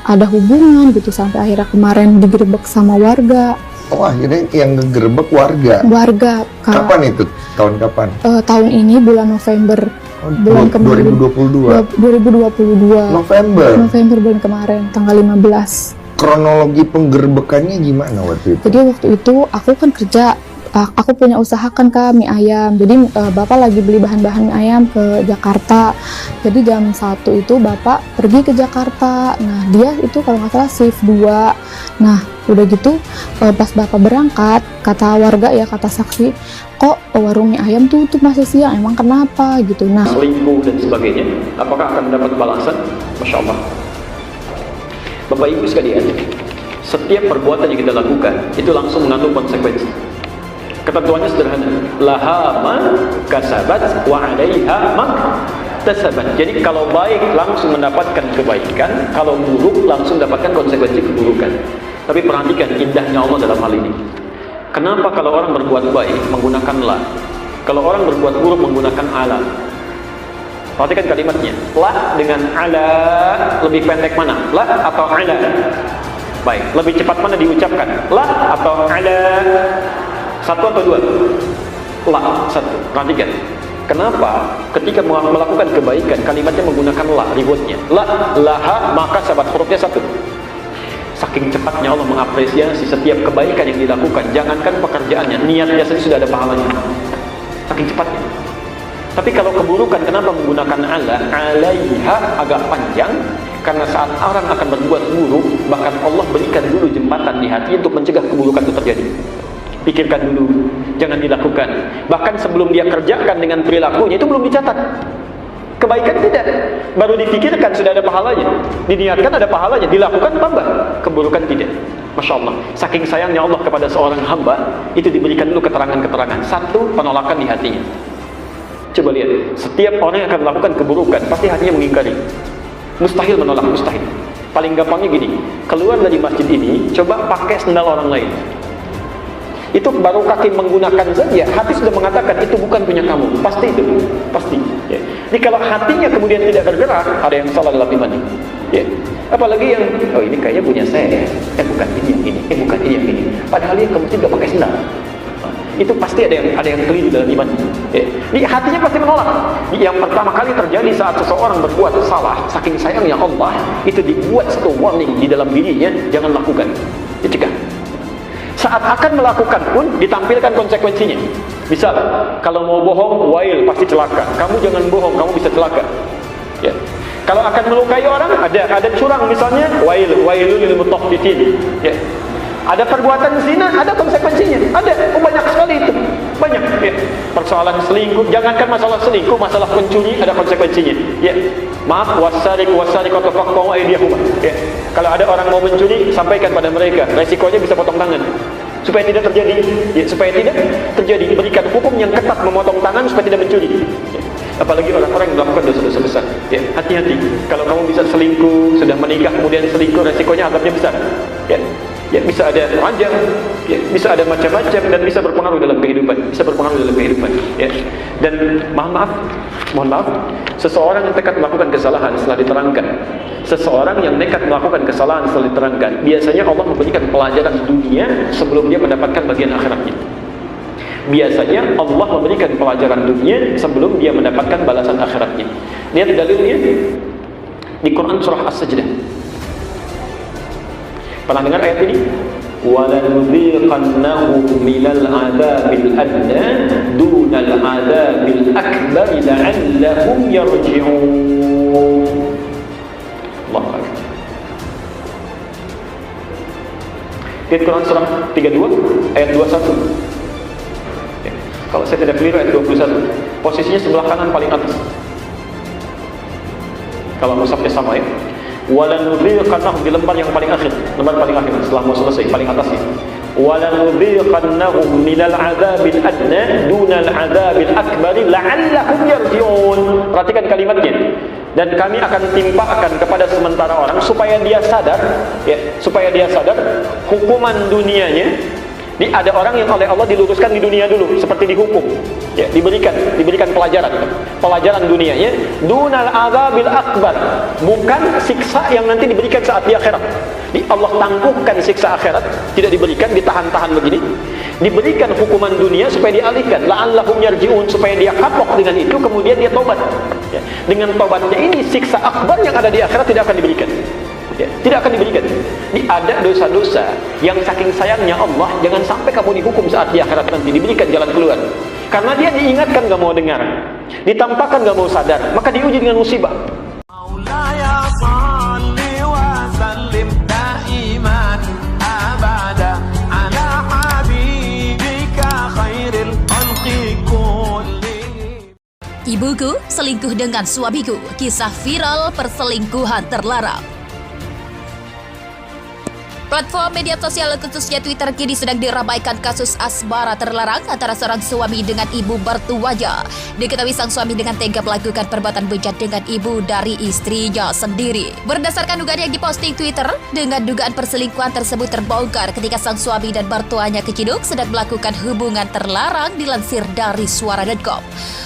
ada hubungan gitu, sampai akhirnya kemarin digerebek sama warga. Oh, akhirnya yang ngegerebek warga. Kapan itu? Tahun kapan? Tahun ini bulan November. Bulan kemarin 2022. November bulan kemarin tanggal 15. Kronologi penggerebekannya gimana waktu itu? Jadi waktu itu aku kan kerja, aku punya usaha kan Kak, mie ayam. Jadi Bapak lagi beli bahan-bahan mie ayam ke Jakarta. Jadi jam 1 itu Bapak pergi ke Jakarta. Nah dia itu kalau nggak salah shift 2. Nah udah gitu pas Bapak berangkat, kata warga ya, kata saksi, kok warung mie ayam tuh masih siang, emang kenapa gitu. Nah selingkuh dan sebagainya, apakah akan mendapat balasan? Masya Allah. Bapak Ibu sekalian, setiap perbuatan yang kita lakukan itu langsung mengandung konsekuensi. Ketentuannya sederhana, laha ma kasabat wa 'alaiha ma tasabat. Jadi kalau baik langsung mendapatkan kebaikan, kalau buruk langsung mendapatkan konsekuensi keburukan. Tapi perhatikan indahnya Allah dalam hal ini. Kenapa kalau orang berbuat baik menggunakan la, kalau orang berbuat buruk menggunakan ala? Perhatikan kalimatnya, la dengan ala lebih pendek mana? La atau ala? Baik, lebih cepat mana diucapkan? La atau ala? Satu atau dua? La, satu. Perhatikan. Kenapa ketika melakukan kebaikan kalimatnya menggunakan la, ributnya? La, laha, maka sahabat hurufnya satu. Saking cepatnya Allah mengapresiasi setiap kebaikan yang dilakukan. Jangankan pekerjaannya, niat biasanya sudah ada pahalanya. Saking cepatnya. Tapi kalau keburukan, kenapa menggunakan ala? Alaiha agak panjang, karena saat orang akan berbuat buruk, bahkan Allah berikan dulu jembatan di hati untuk mencegah keburukan itu terjadi. Pikirkan dulu, jangan dilakukan. Bahkan sebelum dia kerjakan dengan perilakunya, itu belum dicatat. Kebaikan tidak, baru dipikirkan sudah ada pahalanya, diniatkan ada pahalanya, dilakukan tambah, keburukan tidak. Masya Allah, saking sayangnya Allah kepada seorang hamba, itu diberikan dulu keterangan-keterangan. Satu, penolakan di hatinya. Coba lihat, setiap orang yang akan melakukan keburukan pasti hatinya mengingkari. Mustahil menolak, mustahil. Paling gampangnya gini, keluar dari masjid ini, coba pakai sendal orang lain. Itu baru kaki menggunakan saja, hati sudah mengatakan itu bukan punya kamu. Pasti itu, pasti. Ya. Jadi kalau hatinya kemudian tidak bergerak, ada yang salah dalam imannya. Ya. Apalagi yang, oh ini kayaknya punya saya, bukan ini yang ini, bukan ini yang ini. Padahal dia ke masjid gak pakai sendal. Itu pasti ada yang keliru dalam iman. Ya. Jadi hatinya pasti menolak. Yang pertama kali terjadi saat seseorang berbuat salah, saking sayangnya Allah, itu dibuat satu warning di dalam dirinya, jangan lakukan. Dicegah. Saat akan melakukan pun ditampilkan konsekuensinya. Misal, kalau mau bohong, wail pasti celaka. Kamu jangan bohong, kamu bisa celaka. Ya. Kalau akan melukai orang, ada curang misalnya, wailul lil mutaffifin. Ya. Ada perbuatan zina, ada konsekuensinya. Ada, banyak sekali itu. Banyak. Ya. Persoalan selingkuh, jangankan masalah selingkuh, masalah pencuri ada konsekuensinya. Ya. Maaf, wasariqatu faqta'u aydiyahuma. Ya. Kalau ada orang mau mencuri, sampaikan pada mereka. Resikonya bisa potong tangan. Supaya tidak terjadi. Ya, supaya tidak terjadi. Berikan hukum yang ketat memotong tangan supaya tidak mencuri. Ya. Apalagi orang-orang yang melakukan dosa-dosa besar. Ya, hati-hati. Kalau kamu bisa selingkuh, sudah menikah kemudian selingkuh, resikonya azabnya besar. Ya. Ya, bisa ada rajam, ya, bisa ada macam-macam dan bisa berpengaruh dalam kehidupan, ya. Dan mohon maaf, seseorang yang nekat melakukan kesalahan setelah diterangkan, biasanya Allah memberikan pelajaran dunia sebelum dia mendapatkan bagian akhiratnya. Biasanya Allah memberikan pelajaran dunia sebelum dia mendapatkan balasan akhiratnya. Lihat dalilnya di Quran surah As-Sajdah. Pernah dengar ayat ini? وَلَنُذِيقَنَّهُمْ مِنَ الْعَذَابِ الْأَدْنَى دُونَ الْعَذَابِ الْأَكْبَرِ لَعَلَّهُمْ يَرْجِعُونَ. Allahu Akbar. Ayat Quran surah 32 ayat 21. Ya. Kalau saya tidak keliru ayat 21. Posisinya sebelah kanan paling atas. Kalau mushafnya sama ya. Walanudhiqannahum di lembar yang paling akhir, setelah mau selesai paling atasnya. Walanudhiqannahum minal adzabil adna dunal adzabil akbari la'allahum yarji'un. Perhatikan kalimatnya. Dan kami akan timpakan kepada sementara orang supaya dia sadar, ya, hukuman dunianya Ada orang yang oleh Allah diluruskan di dunia dulu, seperti dihukum, ya, diberikan pelajaran dunia, ya. Dunal azabil akbar, bukan siksa yang nanti diberikan saat di akhirat. Allah tangguhkan siksa akhirat, tidak diberikan, ditahan-tahan begini. Diberikan hukuman dunia supaya dialihkan, la'allahum yarji'un, supaya dia kapok dengan itu, kemudian dia tobat. Ya. Dengan tobatnya ini, siksa akbar yang ada di akhirat tidak akan diberikan. Ya, tidak akan diberikan. Ada dosa-dosa yang saking sayangnya Allah, jangan sampai kamu dihukum saat di akhirat nanti, diberikan jalan keluar. Karena dia diingatkan gak mau dengar, ditampakkan gak mau sadar, maka diuji dengan musibah. Ibuku selingkuh dengan suamiku, kisah viral perselingkuhan terlarang. Platform media sosial khususnya Twitter kini sedang diramaikan kasus asmara terlarang antara seorang suami dengan ibu mertu wajah. Diketahui sang suami dengan tega melakukan perbuatan bejat dengan ibu dari istrinya sendiri. Berdasarkan dugaan yang diposting Twitter, dengan dugaan perselingkuhan tersebut terbongkar ketika sang suami dan mertuanya keciduk sedang melakukan hubungan terlarang, dilansir dari suara.com.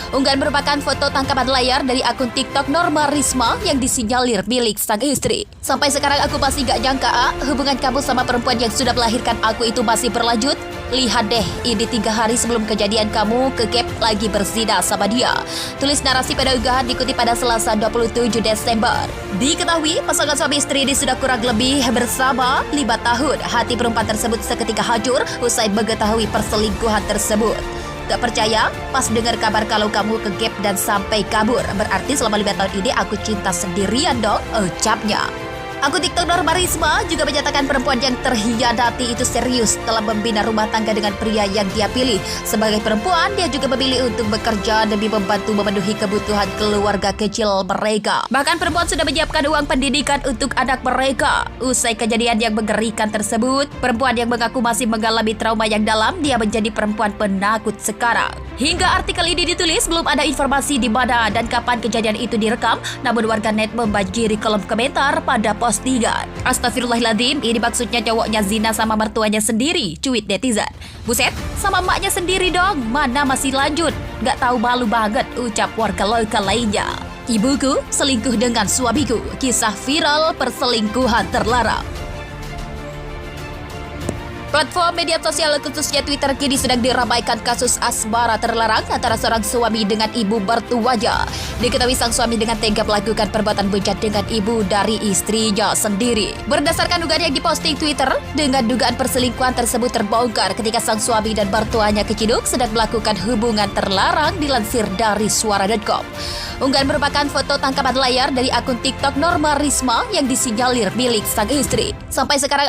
Unggahan merupakan foto tangkapan layar dari akun TikTok Norma Risma yang disinyalir milik sang istri. Sampai sekarang aku masih gak nyangka, hubungan kamu sama perempuan yang sudah melahirkan aku itu masih berlanjut. Lihat deh, ini 3 hari sebelum kejadian kamu kegep lagi berzina sama dia. Tulis narasi pada unggahan dikutip pada Selasa 27 Desember. Diketahui pasangan suami istri ini sudah kurang lebih bersama 5 tahun. Hati perempuan tersebut seketika hancur usai mengetahui perselingkuhan tersebut. Gak percaya? Pas dengar kabar kalau kamu kegep dan sampai kabur, berarti selama 5 tahun ini aku cinta sendirian dong, ucapnya. Akun TikTok Norma Risma juga menyatakan perempuan yang terhianati itu serius dalam membina rumah tangga dengan pria yang dia pilih. Sebagai perempuan, dia juga memilih untuk bekerja demi membantu memenuhi kebutuhan keluarga kecil mereka. Bahkan perempuan sudah menyiapkan uang pendidikan untuk anak mereka. Usai kejadian yang mengerikan tersebut, perempuan yang mengaku masih mengalami trauma yang dalam, dia menjadi perempuan penakut sekarang. Hingga artikel ini ditulis, belum ada informasi di mana dan kapan kejadian itu direkam, namun warganet membanjiri kolom komentar pada postingan. Astagfirullahaladzim, ini maksudnya cowoknya zina sama mertuanya sendiri, cuit netizen. Buset, sama emaknya sendiri dong, mana masih lanjut? Gak tahu malu banget, ucap warga lokal lainnya. Ibuku selingkuh dengan suamiku, kisah viral perselingkuhan terlarang. Platform media sosial khususnya Twitter kini sedang diramaikan kasus asmara terlarang antara seorang suami dengan ibu mertu wajah. Diketahui sang suami dengan tega melakukan perbuatan bejat dengan ibu dari istrinya sendiri. Berdasarkan dugaan yang diposting Twitter, dengan dugaan perselingkuhan tersebut terbongkar ketika sang suami dan mertuanya keciduk sedang melakukan hubungan terlarang, dilansir dari suara.com. Unggahan merupakan foto tangkapan layar dari akun TikTok Norma Risma yang disinyalir milik sang istri. Sampai sekarang